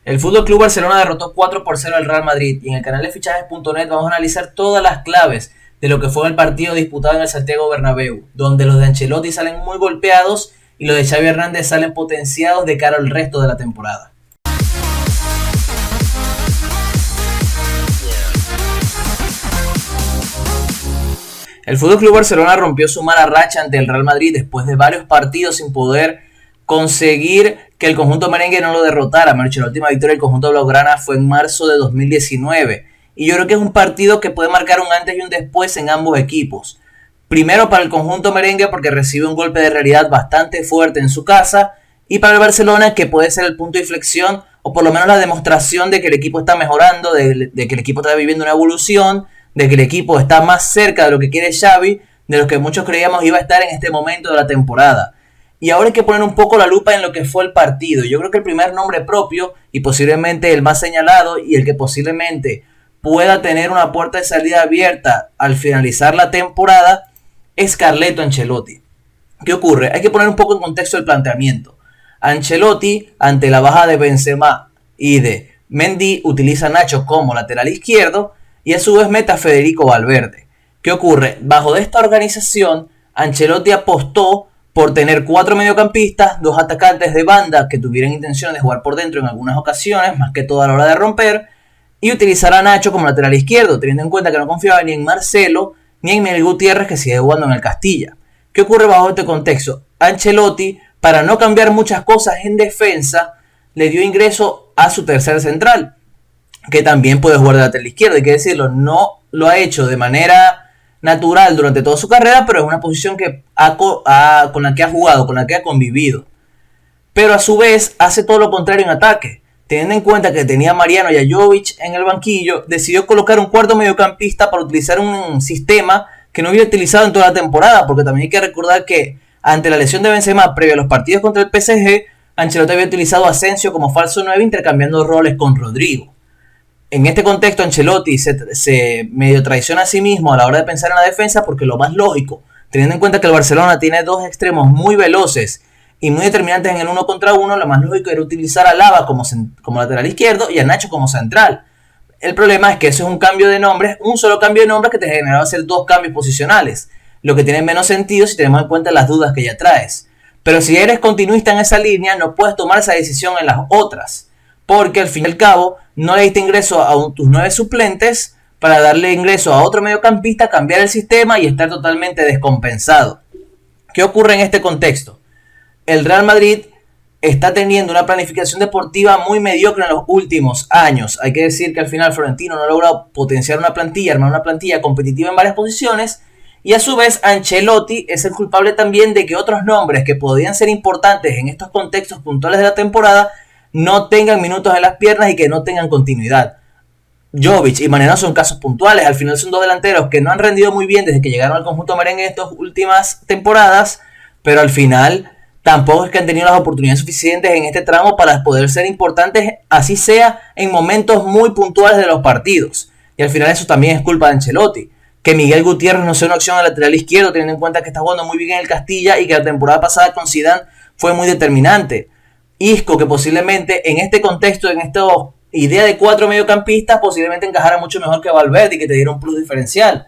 El Fútbol Club Barcelona derrotó 4-0 al Real Madrid y en el canal de fichajes.net vamos a analizar todas las claves de lo que fue el partido disputado en el Santiago Bernabéu, donde los de Ancelotti salen muy golpeados y los de Xavi Hernández salen potenciados de cara al resto de la temporada. El Fútbol Club Barcelona rompió su mala racha ante el Real Madrid después de varios partidos sin poder conseguir que el conjunto merengue no lo derrotara. La última victoria del conjunto blaugrana fue en marzo de 2019 y yo creo que es un partido que puede marcar un antes y un después en ambos equipos. Primero para el conjunto merengue porque recibe un golpe de realidad bastante fuerte en su casa, y para el Barcelona que puede ser el punto de inflexión o por lo menos la demostración de que el equipo está mejorando, de que el equipo está viviendo una evolución, de que el equipo está más cerca de lo que quiere Xavi, de lo que muchos creíamos iba a estar en este momento de la temporada. Y ahora hay que poner un poco la lupa en lo que fue el partido. Yo creo que el primer nombre propio y posiblemente el más señalado y el que posiblemente pueda tener una puerta de salida abierta al finalizar la temporada es Carleto Ancelotti. ¿Qué ocurre? Hay que poner un poco en contexto el planteamiento. Ancelotti, ante la baja de Benzema y de Mendy, utiliza a Nacho como lateral izquierdo y a su vez mete a Federico Valverde. ¿Qué ocurre? Bajo esta organización, Ancelotti apostó por tener 4 mediocampistas, 2 atacantes de banda que tuvieran intención de jugar por dentro en algunas ocasiones, más que todo a la hora de romper, y utilizar a Nacho como lateral izquierdo, teniendo en cuenta que no confiaba ni en Marcelo ni en Miguel Gutiérrez, que sigue jugando en el Castilla. ¿Qué ocurre bajo este contexto? Ancelotti, para no cambiar muchas cosas en defensa, le dio ingreso a su tercer central, que también puede jugar de lateral izquierdo. Hay que decirlo, no lo ha hecho de manera natural durante toda su carrera, pero es una posición que con la que ha jugado, con la que ha convivido. Pero a su vez hace todo lo contrario en ataque. Teniendo en cuenta que tenía a Mariano y a Jovic en el banquillo, decidió colocar un cuarto mediocampista para utilizar un sistema que no había utilizado en toda la temporada, porque también hay que recordar que ante la lesión de Benzema previo a los partidos contra el PSG, Ancelotti había utilizado a Asensio como falso 9 intercambiando roles con Rodrigo. En este contexto Ancelotti se medio traiciona a sí mismo a la hora de pensar en la defensa, porque lo más lógico, teniendo en cuenta que el Barcelona tiene dos extremos muy veloces y muy determinantes en el 1 contra 1, lo más lógico era utilizar a Lava como lateral izquierdo y a Nacho como central. El problema es que eso es un cambio de nombres, un solo cambio de nombres que te generaba hacer 2 cambios posicionales, lo que tiene menos sentido si tenemos en cuenta las dudas que ya traes. Pero si eres continuista en esa línea, no puedes tomar esa decisión en las otras, porque al fin y al cabo no le diste ingreso a tus 9 suplentes para darle ingreso a otro mediocampista, cambiar el sistema y estar totalmente descompensado. ¿Qué ocurre en este contexto? El Real Madrid está teniendo una planificación deportiva muy mediocre en los últimos años. Hay que decir que al final Florentino no ha logrado potenciar una plantilla, armar una plantilla competitiva en varias posiciones, y a su vez Ancelotti es el culpable también de que otros nombres que podían ser importantes en estos contextos puntuales de la temporada no tengan minutos en las piernas y que no tengan continuidad. Jovic y Mariano son casos puntuales, al final son 2 delanteros que no han rendido muy bien desde que llegaron al conjunto merengue en estas últimas temporadas, pero al final tampoco es que han tenido las oportunidades suficientes en este tramo para poder ser importantes, así sea en momentos muy puntuales de los partidos. Y al final eso también es culpa de Ancelotti. Que Miguel Gutiérrez no sea una opción al lateral izquierdo, teniendo en cuenta que está jugando muy bien en el Castilla y que la temporada pasada con Zidane fue muy determinante. Isco, que posiblemente en este contexto, en esta idea de 4 mediocampistas, posiblemente encajara mucho mejor que Valverde y que te diera un plus diferencial.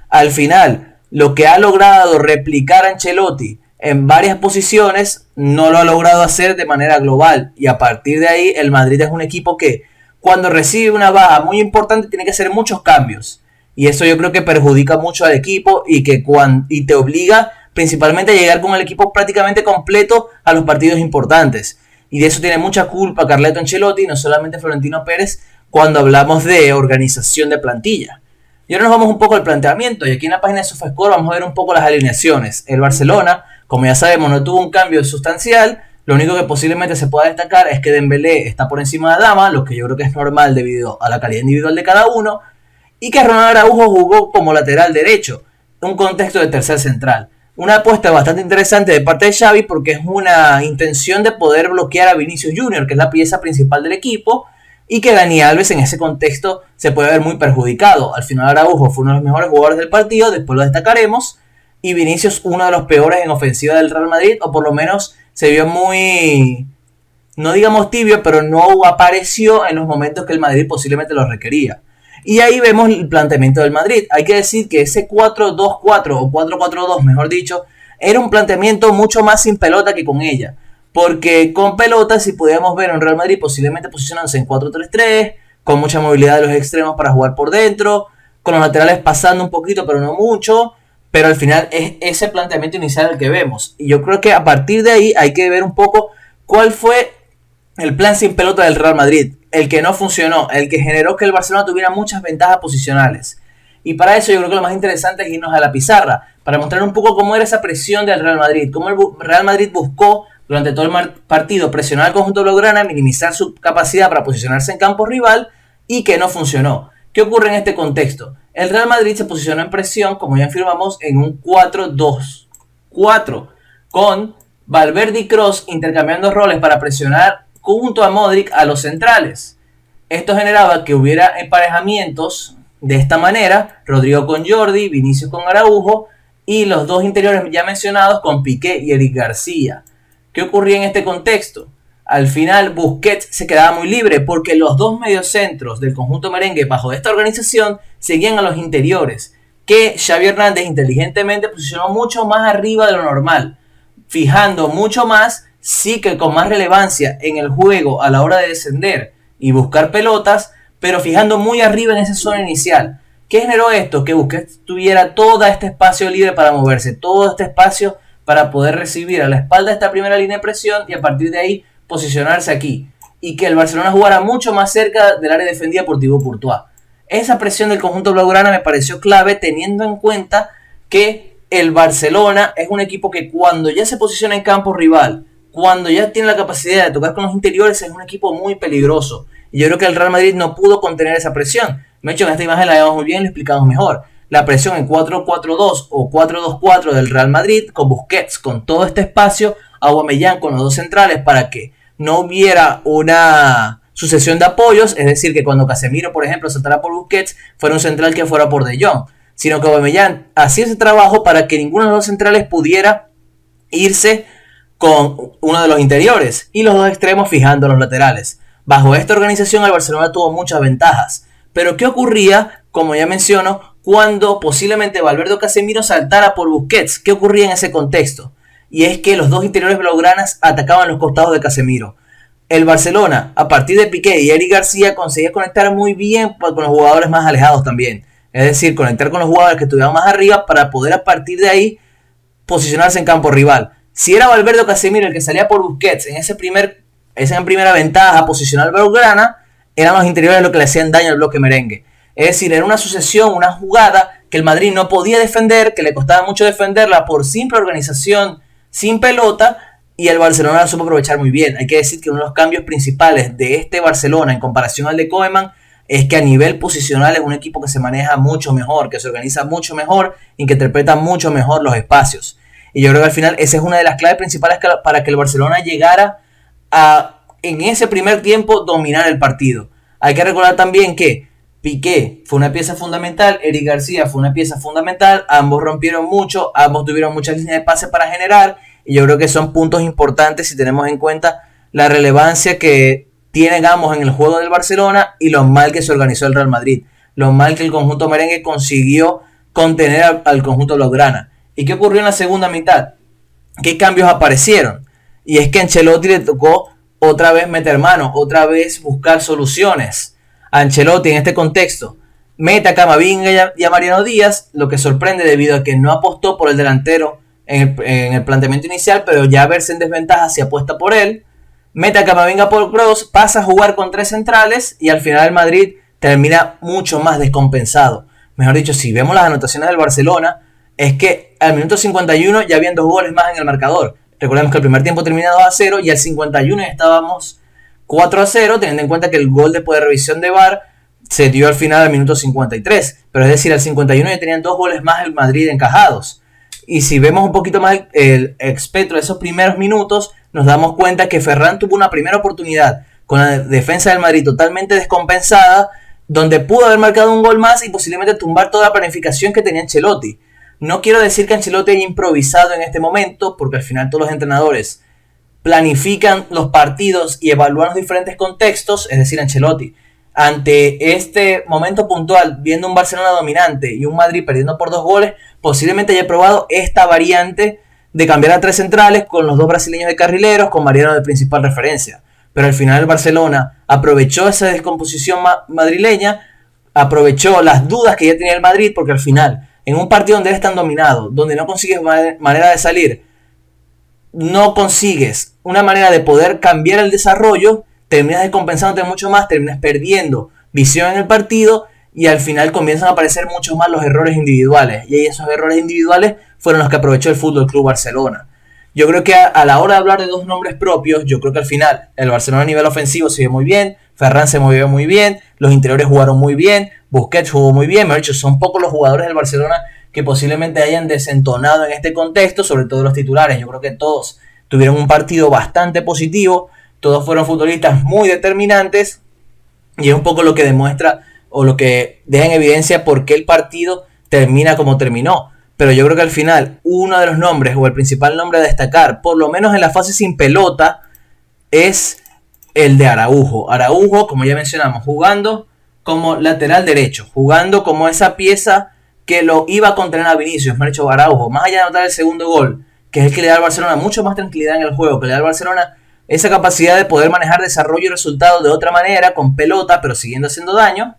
Al final, lo que ha logrado replicar Ancelotti en varias posiciones, no lo ha logrado hacer de manera global. Y a partir de ahí, el Madrid es un equipo que cuando recibe una baja muy importante tiene que hacer muchos cambios. Y eso yo creo que perjudica mucho al equipo y te obliga principalmente a llegar con el equipo prácticamente completo a los partidos importantes. Y de eso tiene mucha culpa Carleto Ancelotti, no solamente Florentino Pérez, cuando hablamos de organización de plantilla. Y ahora nos vamos un poco al planteamiento, y aquí en la página de SofaScore vamos a ver un poco las alineaciones. El Barcelona, como ya sabemos, no tuvo un cambio sustancial. Lo único que posiblemente se pueda destacar es que Dembélé está por encima de Dama, lo que yo creo que es normal debido a la calidad individual de cada uno, y que Ronald Araujo jugó como lateral derecho, un contexto de tercer central. Una apuesta bastante interesante de parte de Xavi porque es una intención de poder bloquear a Vinicius Junior, que es la pieza principal del equipo, y que Dani Alves en ese contexto se puede ver muy perjudicado. Al final Araujo fue uno de los mejores jugadores del partido, después lo destacaremos, y Vinicius uno de los peores en ofensiva del Real Madrid, o por lo menos se vio muy no digamos tibio, pero no apareció en los momentos que el Madrid posiblemente lo requería. Y ahí vemos el planteamiento del Madrid. Hay que decir que ese 4-2-4 o 4-4-2, mejor dicho, era un planteamiento mucho más sin pelota que con ella. Porque con pelota, si podíamos ver un Real Madrid posiblemente posicionándose en 4-3-3, con mucha movilidad de los extremos para jugar por dentro, con los laterales pasando un poquito, pero no mucho. Pero al final es ese planteamiento inicial el que vemos. Y yo creo que a partir de ahí hay que ver un poco cuál fue el plan sin pelota del Real Madrid. El que no funcionó, el que generó que el Barcelona tuviera muchas ventajas posicionales. Y para eso yo creo que lo más interesante es irnos a la pizarra, para mostrar un poco cómo era esa presión del Real Madrid, cómo el Real Madrid buscó durante todo el partido presionar al conjunto blaugrana, minimizar su capacidad para posicionarse en campo rival y que no funcionó. ¿Qué ocurre en este contexto? El Real Madrid se posicionó en presión, como ya afirmamos, en un 4-2-4, con Valverde y Kroos intercambiando roles para presionar junto a Modric a los centrales. Esto generaba que hubiera emparejamientos de esta manera, Rodrigo con Jordi, Vinicius con Araujo y los dos interiores ya mencionados con Piqué y Eric García. ¿Qué ocurría en este contexto? Al final Busquets se quedaba muy libre porque los dos mediocentros del conjunto merengue bajo esta organización seguían a los interiores, que Xavi Hernández inteligentemente posicionó mucho más arriba de lo normal, fijando mucho más, sí que con más relevancia en el juego a la hora de descender y buscar pelotas, pero fijando muy arriba en esa zona inicial. ¿Qué generó esto? Que Busquets tuviera todo este espacio libre para moverse, todo este espacio para poder recibir a la espalda de esta primera línea de presión y a partir de ahí posicionarse aquí. Y que el Barcelona jugara mucho más cerca del área defendida por Thibaut Courtois. Esa presión del conjunto blaugrana me pareció clave teniendo en cuenta que el Barcelona es un equipo que cuando ya se posiciona en campo rival, cuando ya tiene la capacidad de tocar con los interiores, es un equipo muy peligroso. Y yo creo que el Real Madrid no pudo contener esa presión. De hecho, en esta imagen la vemos muy bien y la explicamos mejor. La presión en 4-4-2 o 4-2-4 del Real Madrid, con Busquets, con todo este espacio, Aubameyang con los dos centrales para que no hubiera una sucesión de apoyos, es decir, que cuando Casemiro, por ejemplo, saltara por Busquets, fuera un central que fuera por De Jong, sino que Aubameyang hacía ese trabajo para que ninguno de los centrales pudiera irse con uno de los interiores y los dos extremos fijando los laterales. Bajo esta organización el Barcelona tuvo muchas ventajas, pero ¿qué ocurría, como ya menciono, cuando posiblemente Valverde o Casemiro saltara por Busquets? ¿Qué ocurría en ese contexto? Y es que los dos interiores blaugranas atacaban los costados de Casemiro. El Barcelona, a partir de Piqué y Eric García, conseguía conectar muy bien con los jugadores más alejados también. Es decir, conectar con los jugadores que estuvieran más arriba para poder a partir de ahí posicionarse en campo rival. Si era Valverde o Casemiro el que salía por Busquets en esa primera ventaja posicional blaugrana, eran los interiores los que le hacían daño al bloque merengue. Es decir, era una sucesión, una jugada que el Madrid no podía defender, que le costaba mucho defenderla por simple organización sin pelota, y el Barcelona la supo aprovechar muy bien. Hay que decir que uno de los cambios principales de este Barcelona en comparación al de Koeman es que a nivel posicional es un equipo que se maneja mucho mejor, que se organiza mucho mejor y que interpreta mucho mejor los espacios. Y yo creo que al final esa es una de las claves principales para que el Barcelona llegara a, en ese primer tiempo, dominar el partido. Hay que recordar también que Piqué fue una pieza fundamental, Eric García fue una pieza fundamental, ambos rompieron mucho, ambos tuvieron muchas líneas de pase para generar, y yo creo que son puntos importantes si tenemos en cuenta la relevancia que tienen ambos en el juego del Barcelona y lo mal que se organizó el Real Madrid, lo mal que el conjunto merengue consiguió contener al conjunto blaugrana. ¿Y qué ocurrió en la segunda mitad? ¿Qué cambios aparecieron? Y es que a Ancelotti le tocó otra vez meter mano, otra vez buscar soluciones. Ancelotti en este contexto mete a Camavinga y a Mariano Díaz, lo que sorprende debido a que no apostó por el delantero en el planteamiento inicial, pero ya verse en desventaja se apuesta por él. Mete a Camavinga por Kroos, pasa a jugar con tres centrales y al final el Madrid termina mucho más descompensado. Mejor dicho, si vemos las anotaciones del Barcelona, es que al minuto 51 ya habían 2 goles más en el marcador. Recordemos que el primer tiempo termina 2-0 y al 51 ya estábamos 4-0, teniendo en cuenta que el gol después de revisión de VAR se dio al final al minuto 53. Pero es decir, al 51 ya tenían 2 goles más el Madrid encajados. Y si vemos un poquito más el espectro de esos primeros minutos, nos damos cuenta que Ferran tuvo una primera oportunidad con la defensa del Madrid totalmente descompensada, donde pudo haber marcado un gol más y posiblemente tumbar toda la planificación que tenía Ancelotti. No quiero decir que Ancelotti haya improvisado en este momento, porque al final todos los entrenadores planifican los partidos y evalúan los diferentes contextos, es decir, Ancelotti, ante este momento puntual, viendo un Barcelona dominante y un Madrid perdiendo por 2 goles, posiblemente haya probado esta variante de cambiar a 3 centrales con los 2 brasileños de carrileros, con Mariano de principal referencia. Pero al final el Barcelona aprovechó esa descomposición madrileña, aprovechó las dudas que ya tenía el Madrid, porque al final, en un partido donde eres tan dominado, donde no consigues manera de salir, no consigues una manera de poder cambiar el desarrollo, terminas descompensándote mucho más, terminas perdiendo visión en el partido y al final comienzan a aparecer mucho más los errores individuales. Y esos errores individuales fueron los que aprovechó el Fútbol Club Barcelona. Yo creo que a la hora de hablar de 2 nombres propios, yo creo que al final el Barcelona a nivel ofensivo se vio muy bien, Ferran se movió muy bien, los interiores jugaron muy bien, Busquets jugó muy bien. Me ha dicho, son pocos los jugadores del Barcelona que posiblemente hayan desentonado en este contexto, sobre todo los titulares. Yo creo que todos tuvieron un partido bastante positivo, todos fueron futbolistas muy determinantes y es un poco lo que demuestra o lo que deja en evidencia por qué el partido termina como terminó. Pero yo creo que al final uno de los nombres o el principal nombre a destacar, por lo menos en la fase sin pelota, es el de Araujo. Araujo, como ya mencionamos, jugando como lateral derecho, jugando como esa pieza que lo iba a contener a Vinicius. Me ha dicho Araujo, más allá de anotar el segundo gol, que es el que le da al Barcelona mucho más tranquilidad en el juego, que le da al Barcelona esa capacidad de poder manejar desarrollo y resultados de otra manera, con pelota, pero siguiendo haciendo daño,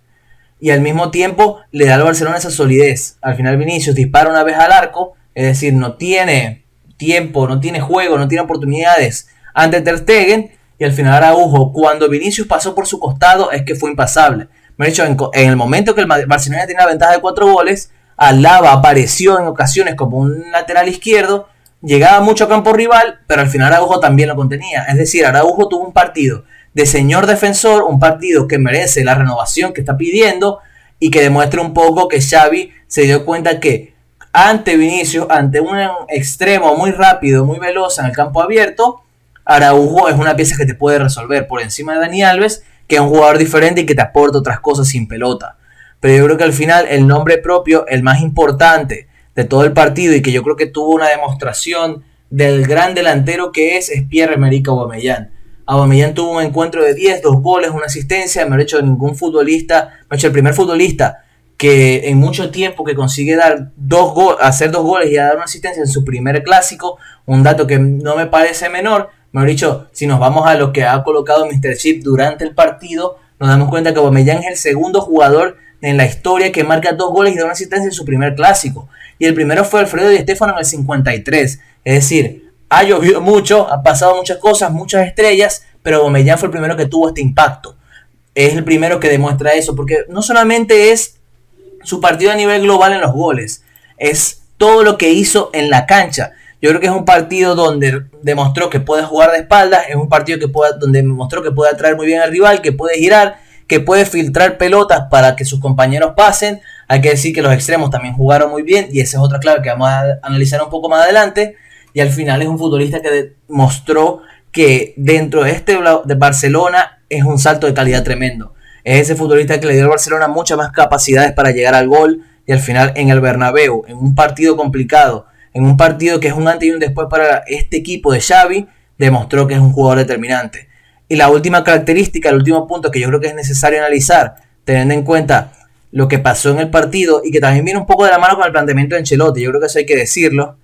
y al mismo tiempo le da al Barcelona esa solidez. Al final Vinicius dispara una vez al arco, es decir, no tiene tiempo, no tiene juego, no tiene oportunidades ante Ter Stegen, y al final Araujo, cuando Vinicius pasó por su costado, es que fue impasable. Me ha dicho, en el momento que el Barcelona tenía una ventaja de 4 goles, Alaba apareció en ocasiones como un lateral izquierdo, llegaba mucho a campo rival, pero al final Araujo también lo contenía. Es decir, Araujo tuvo un partido de señor defensor, un partido que merece la renovación que está pidiendo y que demuestra un poco que Xavi se dio cuenta que ante Vinicius, ante un extremo muy rápido, muy veloz en el campo abierto, Araujo es una pieza que te puede resolver por encima de Dani Alves, que es un jugador diferente y que te aporta otras cosas sin pelota. Pero yo creo que al final el nombre propio, el más importante de todo el partido y que yo creo que tuvo una demostración del gran delantero que es Pierre-Emerick Aubameyang. Aubameyang tuvo un encuentro de 10, 2 goles, una asistencia. Me ha hecho ningún futbolista, me ha hecho el primer futbolista que en mucho tiempo que consigue dar hacer 2 goles y dar una asistencia en su primer clásico, un dato que no me parece menor. Me ha dicho, si nos vamos a lo que ha colocado Mr. Chip durante el partido, nos damos cuenta que Aubameyang es el segundo jugador en la historia que marca 2 goles y da una asistencia en su primer clásico. Y el primero fue Alfredo Di Stéfano en el 53. Es decir, ha llovido mucho, han pasado muchas cosas, muchas estrellas, pero Aubameyang fue el primero que tuvo este impacto. Es el primero que demuestra eso, porque no solamente es su partido a nivel global en los goles, es todo lo que hizo en la cancha. Yo creo que es un partido donde demostró que puede jugar de espaldas, es un partido donde demostró que puede atraer muy bien al rival, que puede girar, que puede filtrar pelotas para que sus compañeros pasen. Hay que decir que los extremos también jugaron muy bien y esa es otra clave que vamos a analizar un poco más adelante. Y al final es un futbolista que demostró que dentro de Barcelona es un salto de calidad tremendo. Es ese futbolista que le dio al Barcelona muchas más capacidades para llegar al gol y al final en el Bernabéu, en un partido complicado, en un partido que es un antes y un después para este equipo de Xavi, demostró que es un jugador determinante. Y la última característica, el último punto que yo creo que es necesario analizar, teniendo en cuenta lo que pasó en el partido y que también viene un poco de la mano con el planteamiento de Ancelotti, yo creo que eso hay que decirlo,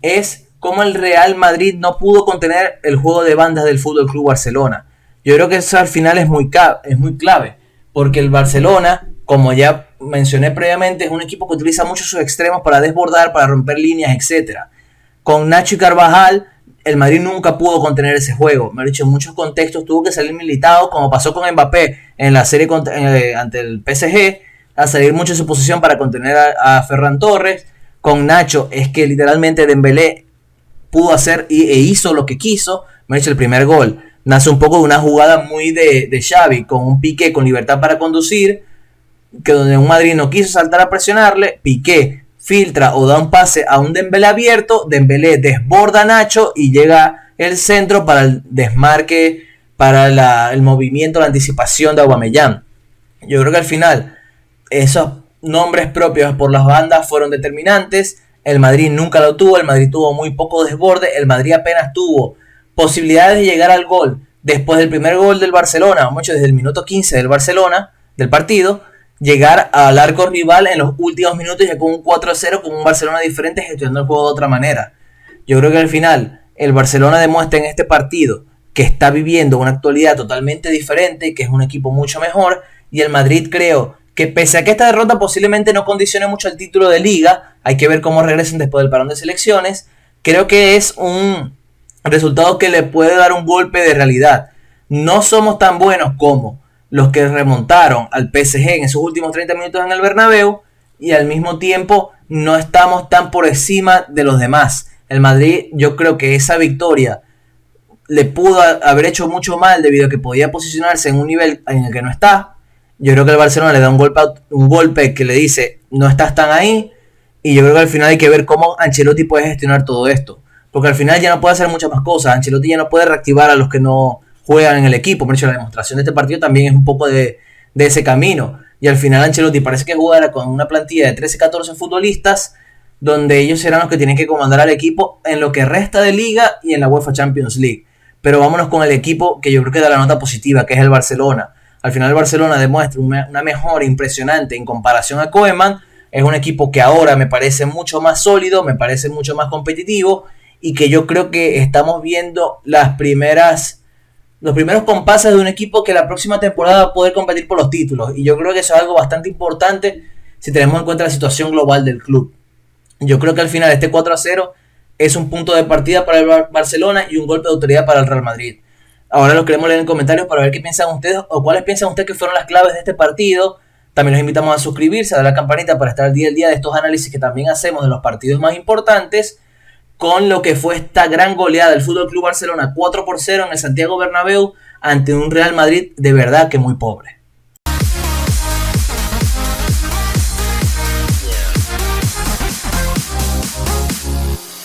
es cómo el Real Madrid no pudo contener el juego de bandas del Fútbol Club Barcelona. Yo creo que eso al final es muy clave, porque el Barcelona, como ya mencioné previamente, es un equipo que utiliza mucho sus extremos para desbordar, para romper líneas, etc. Con Nacho y Carvajal, el Madrid nunca pudo contener ese juego. Me ha dicho, en muchos contextos tuvo que salir militado, como pasó con Mbappé en la serie ante el PSG, a salir mucho en su posición para contener a Ferran Torres. Con Nacho es que literalmente Dembélé pudo hacer e hizo lo que quiso. Me ha dicho, el primer gol nace un poco de una jugada muy de Xavi, con un Piqué con libertad para conducir, que donde un Madrid no quiso saltar a presionarle, Piqué filtra o da un pase a un Dembélé abierto, Dembélé desborda a Nacho y llega el centro para el desmarque, para el movimiento, la anticipación de Aubameyang. Yo creo que al final esos nombres propios por las bandas fueron determinantes. El Madrid nunca lo tuvo, el Madrid tuvo muy poco desborde, el Madrid apenas tuvo posibilidades de llegar al gol después del primer gol del Barcelona, vamos a decir, desde el minuto 15 del Barcelona, del partido, llegar al arco rival en los últimos minutos ya con un 4-0, con un Barcelona diferente gestionando el juego de otra manera. Yo creo que al final el Barcelona demuestra en este partido que está viviendo una actualidad totalmente diferente, que es un equipo mucho mejor, y el Madrid creo que pese a que esta derrota posiblemente no condicione mucho el título de Liga, hay que ver cómo regresen después del parón de selecciones, creo que es un resultado que le puede dar un golpe de realidad. No somos tan buenos como los que remontaron al PSG en esos últimos 30 minutos en el Bernabéu, y al mismo tiempo no estamos tan por encima de los demás. El Madrid, yo creo que esa victoria le pudo haber hecho mucho mal debido a que podía posicionarse en un nivel en el que no está. Yo creo que el Barcelona le da un golpe que le dice no estás tan ahí, y yo creo que al final hay que ver cómo Ancelotti puede gestionar todo esto, porque al final ya no puede hacer muchas más cosas. Ancelotti ya no puede reactivar a los que no juegan en el equipo. Por hecho, la demostración de este partido también es un poco de ese camino, y al final Ancelotti parece que jugará con una plantilla de 13-14 futbolistas, donde ellos serán los que tienen que comandar al equipo en lo que resta de Liga y en la UEFA Champions League. Pero vámonos con el equipo que yo creo que da la nota positiva, que es el Barcelona. Al final el Barcelona demuestra una mejora impresionante en comparación a Koeman. Es un equipo que ahora me parece mucho más sólido, me parece mucho más competitivo, y que yo creo que estamos viendo los primeros compases de un equipo que la próxima temporada va a poder competir por los títulos. Y yo creo que eso es algo bastante importante si tenemos en cuenta la situación global del club. Yo creo que al final este 4-0 es un punto de partida para el Barcelona y un golpe de autoridad para el Real Madrid. Ahora los queremos leer en comentarios para ver qué piensan ustedes o cuáles piensan ustedes que fueron las claves de este partido. También los invitamos a suscribirse, a dar la campanita para estar al día de estos análisis que también hacemos de los partidos más importantes, con lo que fue esta gran goleada del FC Barcelona 4-0 en el Santiago Bernabéu ante un Real Madrid de verdad que muy pobre.